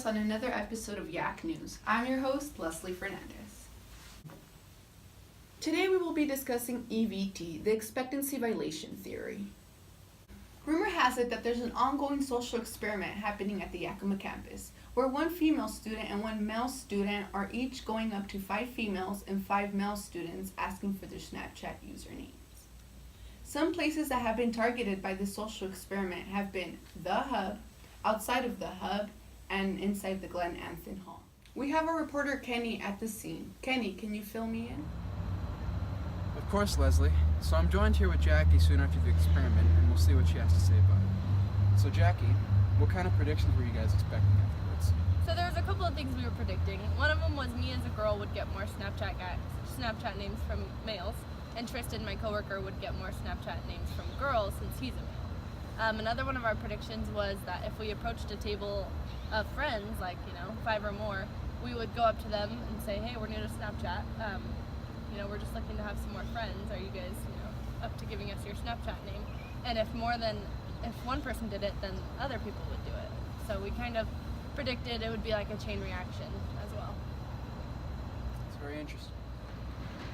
us on another episode of Jaque News. I'm your host, Leslie Fernandez. Today we will be discussing EVT, the expectancy violation theory. Rumor has it that there's an ongoing social experiment happening at the Yakima campus, where one female student and one male student are each going up to 5 females and 5 male students asking for their Snapchat usernames. Some places that have been targeted by this social experiment have been the Hub, outside of the Hub, and inside the Glen Anthony Hall. We have our reporter Kenny at the scene. Kenny, can you fill me in? Of course, Leslie. So I'm joined here with Jaque soon after the experiment, and we'll see what she has to say about it. So Jaque, what kind of predictions were you guys expecting afterwards? So there was a couple of things we were predicting. One of them was me as a girl would get more Snapchat names from males, and Trystan, my coworker, would get more Snapchat names from girls since he's a male. Another one of our predictions was that if we approached a table of friends, 5 or more, we would go up to them and say, hey, we're new to Snapchat. We're just looking to have some more friends. Are you guys, up to giving us your Snapchat name? And if one person did it, then other people would do it. So we kind of predicted it would be like a chain reaction as well. It's very interesting.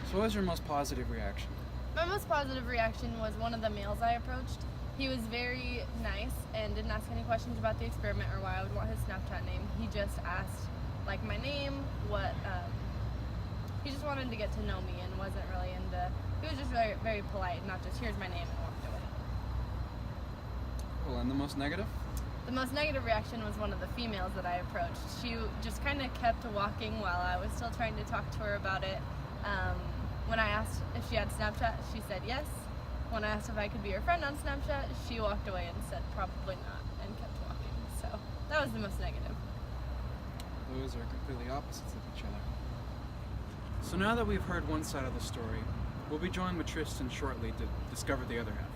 So what was your most positive reaction? My most positive reaction was one of the males I approached. He was very nice and didn't ask any questions about the experiment or why I would want his Snapchat name. He just asked, my name, he just wanted to get to know me and wasn't really he was just very, very polite, not just, here's my name, and walked away. Cool, and the most negative? The most negative reaction was one of the females that I approached. She just kind of kept walking while I was still trying to talk to her about it. When I asked if she had Snapchat, she said yes. When I asked if I could be her friend on Snapchat, she walked away and said probably not and kept walking. So that was the most negative. Those are completely opposites of each other. So now that we've heard one side of the story, we'll be joined with Trystan shortly to discover the other half.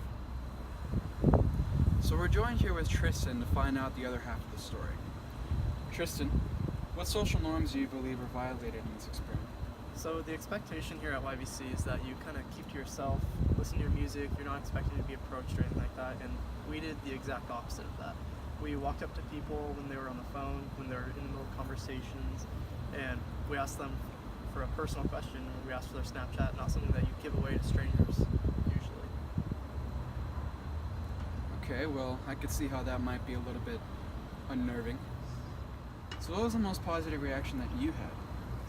So we're joined here with Trystan to find out the other half of the story. Trystan, what social norms do you believe are violated in this experiment? So the expectation here at YVC is that you kind of keep to yourself, listen to your music, you're not expected to be approached or anything like that, and we did the exact opposite of that. We walked up to people when they were on the phone, when they were in the middle of conversations, and we asked them for a personal question, or we asked for their Snapchat, not something that you give away to strangers, usually. Okay, well, I could see how that might be a little bit unnerving. So what was the most positive reaction that you had?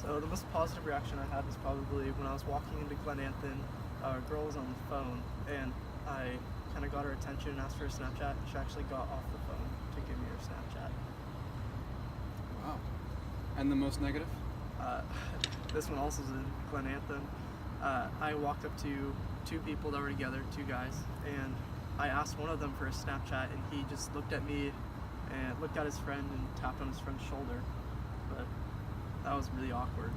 So the most positive reaction I had was probably when I was walking into Glen Anthony, a girl was on the phone, and I kind of got her attention and asked for a Snapchat, and she actually got off the phone to give me her Snapchat. Wow. And the most negative? This one also is in Glen Anthony. I walked up to 2 people that were together, 2 guys, and I asked one of them for a Snapchat, and he just looked at me and looked at his friend and tapped on his friend's shoulder. But that was really awkward.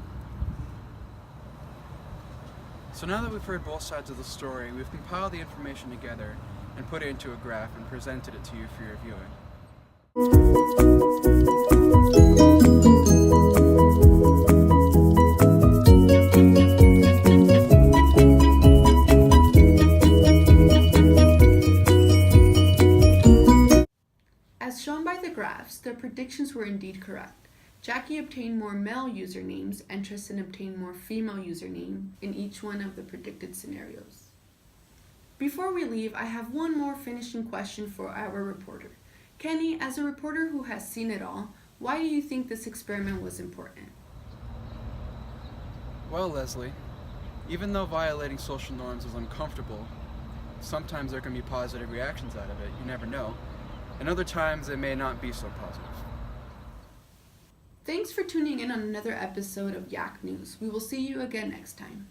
So now that we've heard both sides of the story, we've compiled the information together and put it into a graph and presented it to you for your viewing. As shown by the graphs, the predictions were indeed correct. Jaque obtained more male usernames and Trystan obtained more female usernames in each one of the predicted scenarios. Before we leave, I have one more finishing question for our reporter. Kenny, as a reporter who has seen it all, why do you think this experiment was important? Well, Leslie, even though violating social norms is uncomfortable, sometimes there can be positive reactions out of it, you never know, and other times it may not be so positive. Thanks for tuning in on another episode of Jaque News. We will see you again next time.